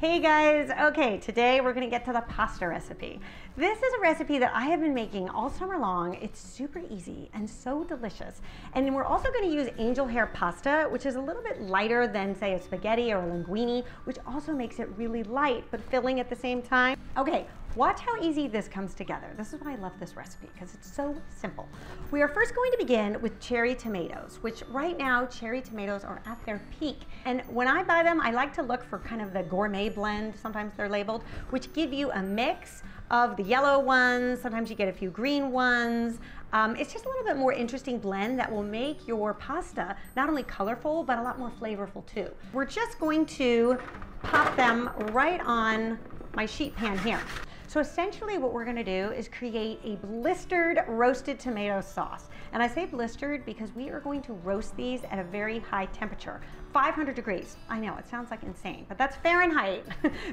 Hey guys, okay, today we're gonna get to the pasta recipe. This is a recipe that I have been making all summer long. It's super easy and so delicious. And then we're also gonna use angel hair pasta, which is a little bit lighter than say a spaghetti or a linguine, which also makes it really light but filling at the same time. Okay, watch how easy this comes together. This is why I love this recipe, because it's so simple. We are first going to begin with cherry tomatoes, which right now cherry tomatoes are at their peak. And when I buy them, I like to look for kind of the gourmet blend, sometimes they're labeled, which give you a mix of the yellow ones, sometimes you get a few green ones. It's just a little bit more interesting blend that will make your pasta not only colorful, but a lot more flavorful too. We're just going to pop them right on my sheet pan here. So essentially what we're gonna do is create a blistered roasted tomato sauce. And I say blistered because we are going to roast these at a very high temperature, 500 degrees. I know, it sounds like insane, but that's Fahrenheit.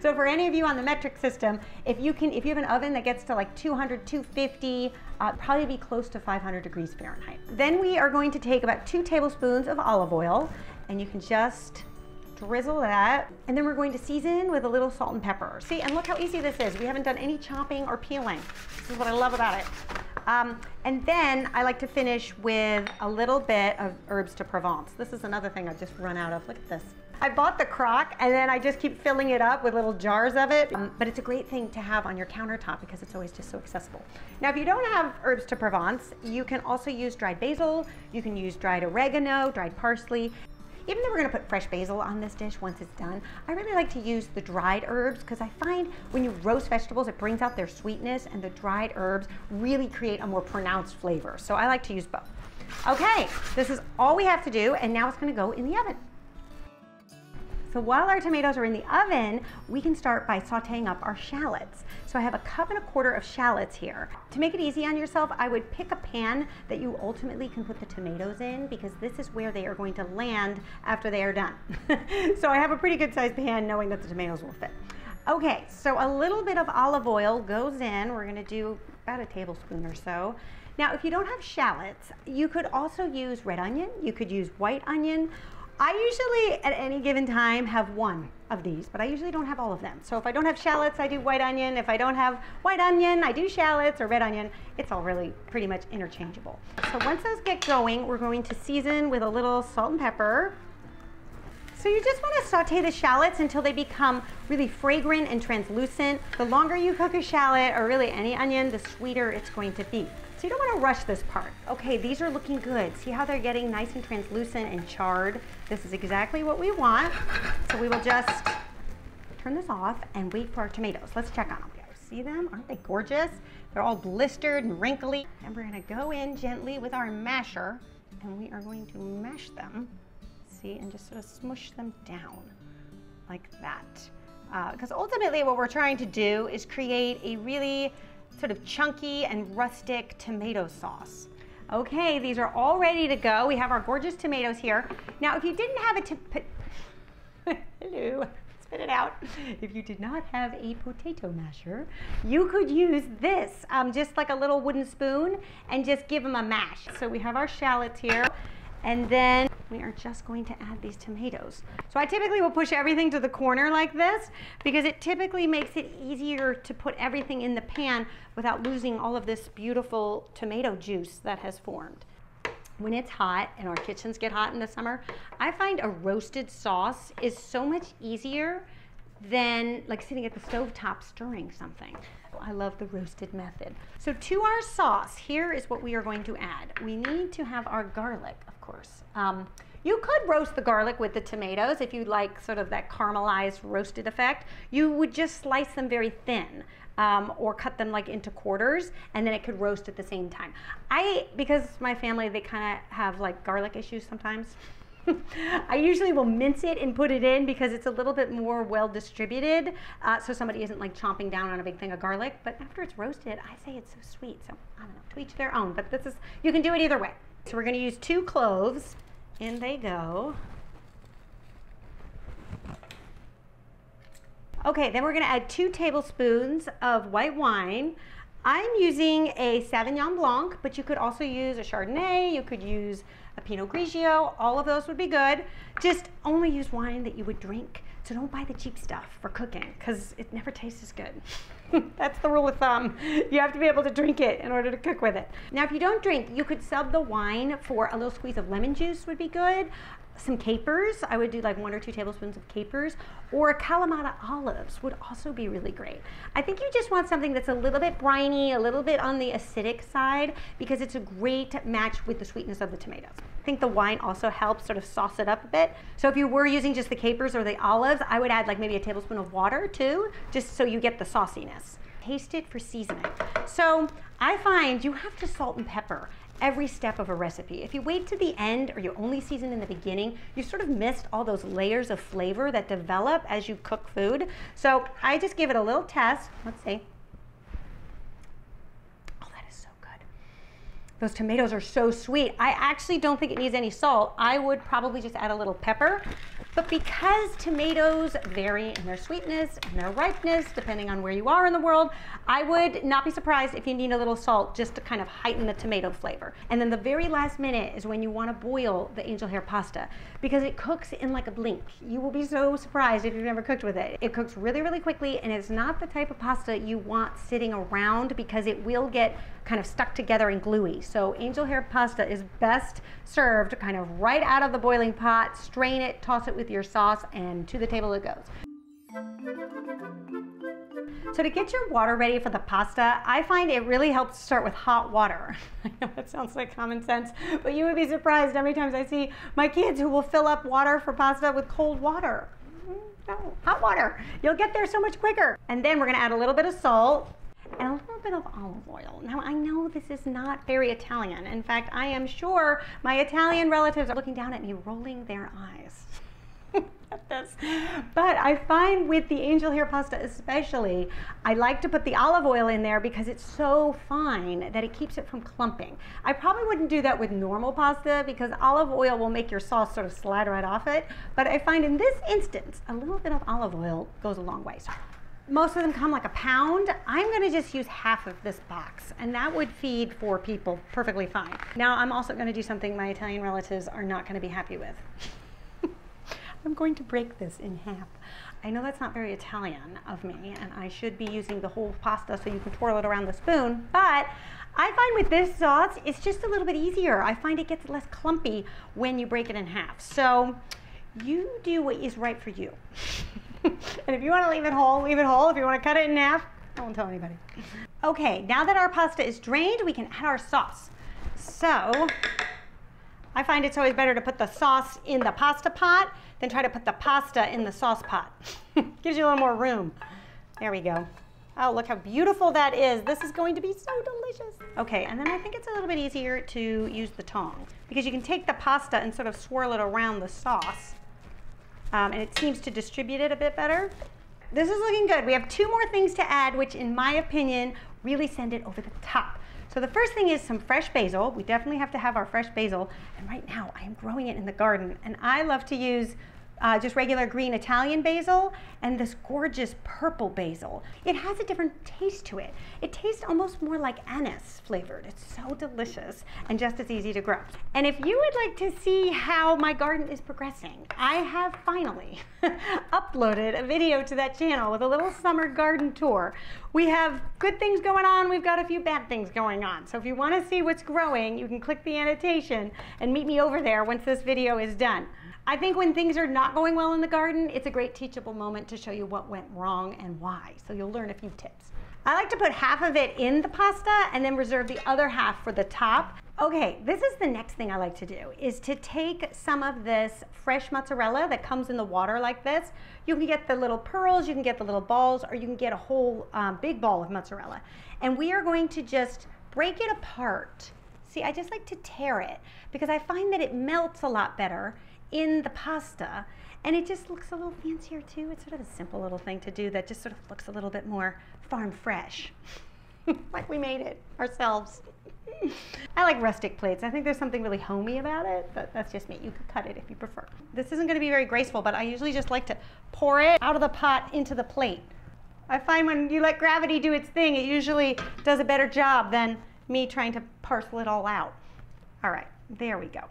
So for any of you on the metric system, if you have an oven that gets to like 200, 250, probably be close to 500 degrees Fahrenheit. Then we are going to take about 2 tablespoons of olive oil, and you can just drizzle that, and then we're going to season with a little salt and pepper. See, and look how easy this is. We haven't done any chopping or peeling. This is what I love about it. And then I like to finish with a little bit of herbs de Provence. This is another thing I've just run out of. Look at this. I bought the crock and then I just keep filling it up with little jars of it. But it's a great thing to have on your countertop because it's always just so accessible. Now, if you don't have herbs de Provence, you can also use dried basil. You can use dried oregano, dried parsley. Even though we're gonna put fresh basil on this dish once it's done, I really like to use the dried herbs because I find when you roast vegetables, it brings out their sweetness, and the dried herbs really create a more pronounced flavor. So I like to use both. Okay, this is all we have to do, and now it's gonna go in the oven. So while our tomatoes are in the oven, we can start by sauteing up our shallots. So I have 1.25 cups of shallots here. To make it easy on yourself, I would pick a pan that you ultimately can put the tomatoes in because this is where they are going to land after they are done. So I have a pretty good sized pan knowing that the tomatoes will fit. Okay, so a little bit of olive oil goes in. We're gonna do about a tablespoon or so. Now, if you don't have shallots, you could also use red onion. You could use white onion. I usually, at any given time, have one of these, but I usually don't have all of them. So if I don't have shallots, I do white onion. If I don't have white onion, I do shallots or red onion. It's all really pretty much interchangeable. So once those get going, we're going to season with a little salt and pepper. So you just want to saute the shallots until they become really fragrant and translucent. The longer you cook a shallot, or really any onion, the sweeter it's going to be. So you don't want to rush this part. Okay, these are looking good. See how they're getting nice and translucent and charred? This is exactly what we want. So we will just turn this off and wait for our tomatoes. Let's check on them. See them? Aren't they gorgeous? They're all blistered and wrinkly. And we're gonna go in gently with our masher and we are going to mash them. See, and just sort of smush them down like that. Because ultimately what we're trying to do is create a really sort of chunky and rustic tomato sauce. Okay, these are all ready to go. We have our gorgeous tomatoes here. Now, if you didn't have hello, spit it out. If you did not have a potato masher, you could use this, just like a little wooden spoon, and just give them a mash. So we have our shallots here, and then we are just going to add these tomatoes. So I typically will push everything to the corner like this because it typically makes it easier to put everything in the pan without losing all of this beautiful tomato juice that has formed. When it's hot, and our kitchens get hot in the summer, I find a roasted sauce is so much easier than like sitting at the stovetop stirring something. I love the roasted method. So to our sauce, here is what we are going to add. We need to have our garlic, of course. You could roast the garlic with the tomatoes if you like sort of that caramelized roasted effect. You would just slice them very thin or cut them like into quarters, and then it could roast at the same time. Because my family, they kind of have like garlic issues sometimes. I usually will mince it and put it in because it's a little bit more well distributed, so somebody isn't like chomping down on a big thing of garlic. But after it's roasted, I say it's so sweet. So I don't know, to each their own. But this is, you can do it either way. So we're going to use 2 cloves. In they go. Okay, then we're going to add 2 tablespoons of white wine. I'm using a Sauvignon Blanc, but you could also use a Chardonnay. You could use a Pinot Grigio. All of those would be good. Just only use wine that you would drink. So don't buy the cheap stuff for cooking because it never tastes as good. That's the rule of thumb. You have to be able to drink it in order to cook with it. Now, if you don't drink, you could sub the wine for a little squeeze of lemon juice would be good. Some capers, I would do like 1 or 2 tablespoons of capers, or Kalamata olives would also be really great. I think you just want something that's a little bit briny, a little bit on the acidic side, because it's a great match with the sweetness of the tomatoes. I think the wine also helps sort of sauce it up a bit. So if you were using just the capers or the olives, I would add like maybe a tablespoon of water too, just so you get the sauciness. Taste it for seasoning. So I find you have to salt and pepper every step of a recipe. If you wait to the end or you only season in the beginning, you sort of missed all those layers of flavor that develop as you cook food. So I just give it a little test. Let's see. Oh, that is so good. Those tomatoes are so sweet. I actually don't think it needs any salt. I would probably just add a little pepper. But because tomatoes vary in their sweetness and their ripeness, depending on where you are in the world, I would not be surprised if you need a little salt just to kind of heighten the tomato flavor. And then the very last minute is when you want to boil the angel hair pasta because it cooks in like a blink. You will be so surprised if you've never cooked with it. It cooks really, really quickly, and it's not the type of pasta you want sitting around because it will get kind of stuck together and gluey. So angel hair pasta is best served kind of right out of the boiling pot, strain it, toss it with your sauce, and to the table it goes. So to get your water ready for the pasta, I find it really helps to start with hot water. I know that sounds like common sense, but you would be surprised how many times I see my kids who will fill up water for pasta with cold water. No, hot water. You'll get there so much quicker. And then we're gonna add a little bit of salt and a little bit of olive oil. Now, I know this is not very Italian. In fact, I am sure my Italian relatives are looking down at me, rolling their eyes at this. But I find with the angel hair pasta especially, I like to put the olive oil in there because it's so fine that it keeps it from clumping. I probably wouldn't do that with normal pasta because olive oil will make your sauce sort of slide right off it. But I find in this instance, a little bit of olive oil goes a long way. So most of them come like a pound. I'm gonna just use half of this box, and that would feed 4 people perfectly fine. Now I'm also gonna do something my Italian relatives are not gonna be happy with. I'm going to break this in half. I know that's not very Italian of me, and I should be using the whole pasta so you can twirl it around the spoon, but I find with this sauce, it's just a little bit easier. I find it gets less clumpy when you break it in half. So you do what is right for you. And if you want to leave it whole, leave it whole. If you want to cut it in half, I won't tell anybody. Okay, now that our pasta is drained, we can add our sauce. So I find it's always better to put the sauce in the pasta pot than try to put the pasta in the sauce pot. Gives you a little more room. There we go. Oh, look how beautiful that is. This is going to be so delicious. Okay, and then I think it's a little bit easier to use the tongs because you can take the pasta and sort of swirl it around the sauce. And it seems to distribute it a bit better. This is looking good. We have 2 more things to add, which in my opinion, really send it over the top. So the first thing is some fresh basil. We definitely have to have our fresh basil. And right now I am growing it in the garden. And I love to use just regular green Italian basil and this gorgeous purple basil. It has a different taste to it. It tastes almost more like anise flavored. It's so delicious and just as easy to grow. And if you would like to see how my garden is progressing, I have finally uploaded a video to that channel with a little summer garden tour. We have good things going on, we've got a few bad things going on. So if you want to see what's growing, you can click the annotation and meet me over there once this video is done. I think when things are not going well in the garden, it's a great teachable moment to show you what went wrong and why. So you'll learn a few tips. I like to put half of it in the pasta and then reserve the other half for the top. Okay, this is the next thing I like to do, is to take some of this fresh mozzarella that comes in the water like this. You can get the little pearls, you can get the little balls, or you can get a whole big ball of mozzarella. And we are going to just break it apart. See, I just like to tear it because I find that it melts a lot better in the pasta, and it just looks a little fancier too. It's sort of a simple little thing to do that just sort of looks a little bit more farm fresh. Like we made it ourselves. I like rustic plates. I think there's something really homey about it, but that's just me. You could cut it if you prefer. This isn't going to be very graceful, but I usually just like to pour it out of the pot into the plate. I find when you let gravity do its thing, it usually does a better job than me trying to parcel it all out. All right, there we go.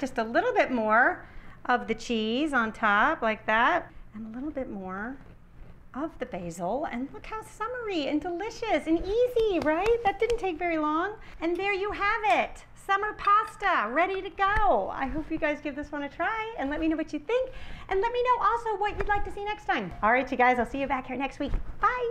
Just a little bit more of the cheese on top like that. and a little bit more of the basil, and look how summery and delicious and easy, right? That didn't take very long. And there you have it. Summer pasta ready to go. I hope you guys give this one a try and let me know what you think. And let me know also what you'd like to see next time. All right, you guys, I'll see you back here next week. Bye.